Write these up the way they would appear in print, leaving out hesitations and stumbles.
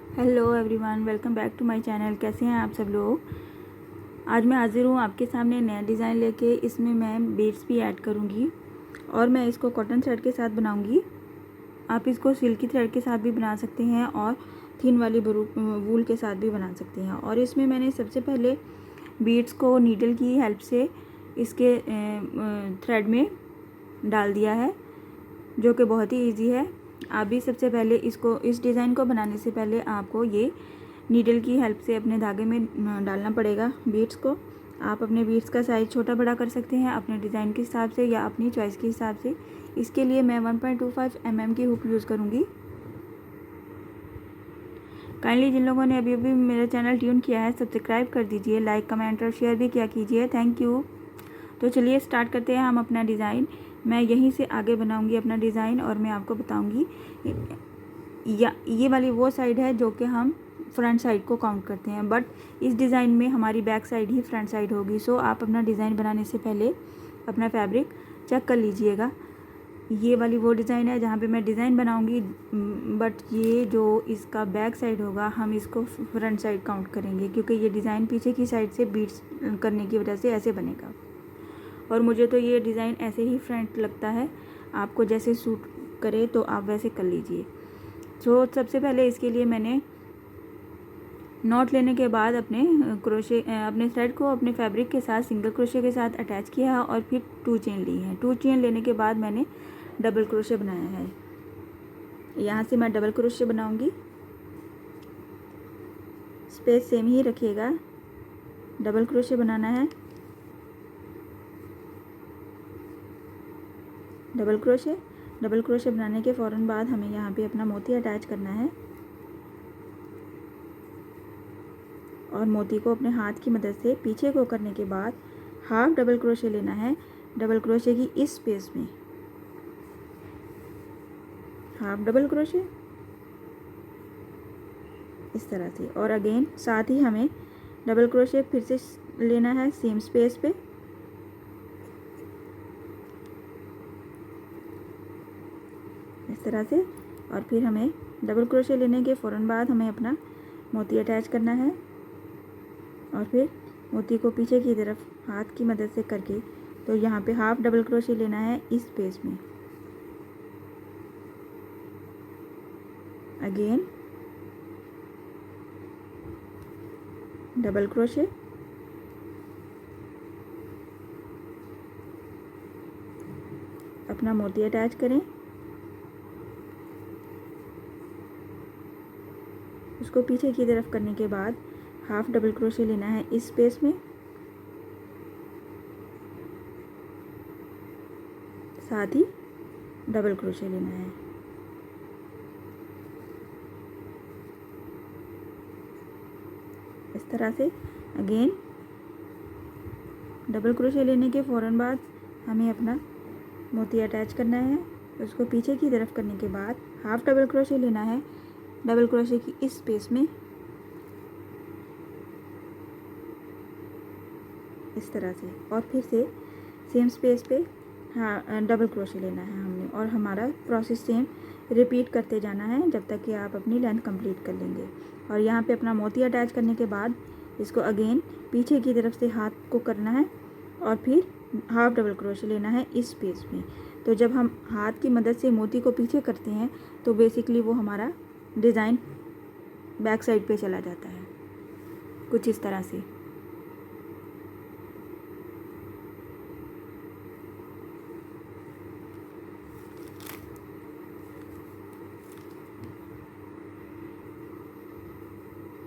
Hello everyone, welcome back to my channel. कैसे हैं आप सब लोग। आज मैं हाजिर हूँ आपके सामने नया डिज़ाइन लेके। इसमें मैं बीड्स भी ऐड करूँगी और मैं इसको कॉटन थ्रेड के साथ बनाऊँगी। आप इसको सिल्की थ्रेड के साथ भी बना सकते हैं और थिन वाली वूल के साथ भी बना सकते हैं। और इसमें मैंने सबसे पहले बीड्स को नीडल की हेल्प से इसके थ्रेड में डाल दिया है, जो कि बहुत ही ईजी है। आप भी सबसे पहले इस डिज़ाइन को बनाने से पहले आपको ये नीडल की हेल्प से अपने धागे में डालना पड़ेगा बीड्स को। आप अपने बीड्स का साइज़ छोटा बड़ा कर सकते हैं अपने डिज़ाइन के हिसाब से या अपनी चॉइस के हिसाब से। इसके लिए मैं 1.25 mm की हुक यूज़ करूँगी। काइंडली जिन लोगों ने अभी अभी मेरा चैनल ट्यून किया है सब्सक्राइब कर दीजिए, लाइक कमेंट और शेयर भी किया कीजिए। Thank you. तो चलिए स्टार्ट करते हैं हम अपना डिज़ाइन। मैं यहीं से आगे बनाऊंगी अपना डिज़ाइन और मैं आपको बताऊंगी या ये वाली वो साइड है जो कि हम फ्रंट साइड को काउंट करते हैं, बट इस डिज़ाइन में हमारी बैक साइड ही फ्रंट साइड होगी। सो आप अपना डिज़ाइन बनाने से पहले अपना फैब्रिक चेक कर लीजिएगा। ये वाली वो डिज़ाइन है जहाँ पे मैं डिज़ाइन बनाऊंगी, बट ये जो इसका बैक साइड होगा हम इसको फ्रंट साइड काउंट करेंगे, क्योंकि ये डिज़ाइन पीछे की साइड से बीट्स करने की वजह से ऐसे बनेगा। और मुझे तो ये डिज़ाइन ऐसे ही फ्रंट लगता है। आपको जैसे सूट करे तो आप वैसे कर लीजिए। तो सबसे पहले इसके लिए मैंने नॉट लेने के बाद अपने थ्रेड को अपने फैब्रिक के साथ सिंगल क्रोशे के साथ अटैच किया है और फिर 2 चेन ली है। 2 चेन लेने के बाद मैंने डबल क्रोशे बनाया है। यहाँ से मैं डबल क्रोशे बनाऊंगी। स्पेस सेम ही रखिएगा। डबल क्रोशे बनाना है, डबल क्रोशे बनाने के फ़ौरन बाद हमें यहाँ पे अपना मोती अटैच करना है और मोती को अपने हाथ की मदद से पीछे को करने के बाद हाफ डबल क्रोशे लेना है। डबल क्रोशे की इस स्पेस में हाफ डबल क्रोशे इस तरह से, और अगेन साथ ही हमें डबल क्रोशे फिर से लेना है सेम स्पेस पे। इस तरह से, और फिर हमें डबल क्रोशे लेने के फ़ौरन बाद हमें अपना मोती अटैच करना है और फिर मोती को पीछे की तरफ हाथ की मदद से करके तो यहाँ पे हाफ डबल क्रोशे लेना है इस स्पेस में। अगेन डबल क्रोशे, अपना मोती अटैच करें, उसको पीछे की तरफ करने के बाद हाफ डबल क्रोशे लेना है इस स्पेस में। साथ ही डबल क्रोशे लेना है। इस तरह से अगेन डबल क्रोशे लेने के फ़ौरन बाद हमें अपना मोती अटैच करना है। उसको पीछे की तरफ करने के बाद हाफ डबल क्रोशे लेना है डबल क्रोशे की इस स्पेस में। इस तरह से, और फिर से सेम स्पेस पे डबल क्रोशे लेना है हमने, और हमारा प्रोसेस सेम रिपीट करते जाना है जब तक कि आप अपनी लेंथ कंप्लीट कर लेंगे। और यहाँ पे अपना मोती अटैच करने के बाद इसको अगेन पीछे की तरफ से हाथ को करना है और फिर हाफ डबल क्रोशे लेना है इस स्पेस में। तो जब हम हाथ की मदद से मोती को पीछे करते हैं तो बेसिकली वो हमारा डिज़ाइन बैक साइड पे चला जाता है, कुछ इस तरह से।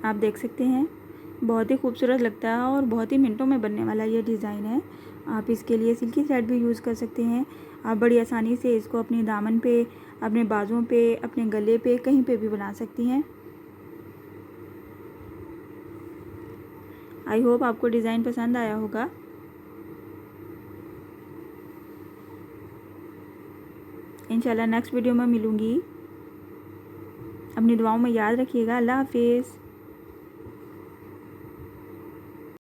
आप देख सकते हैं बहुत ही खूबसूरत लगता है और बहुत ही मिनटों में बनने वाला ये डिज़ाइन है। आप इसके लिए सिल्की थ्रेड भी यूज़ कर सकते हैं। आप बड़ी आसानी से इसको अपने दामन पे, अपने बाजुओं पे, अपने गले पे, कहीं पे भी बना सकती हैं। आई होप आपको डिज़ाइन पसंद आया होगा। इंशाल्लाह नेक्स्ट वीडियो में मिलूँगी। अपनी दुआओं में याद रखिएगा। अल्लाह हाफिज़।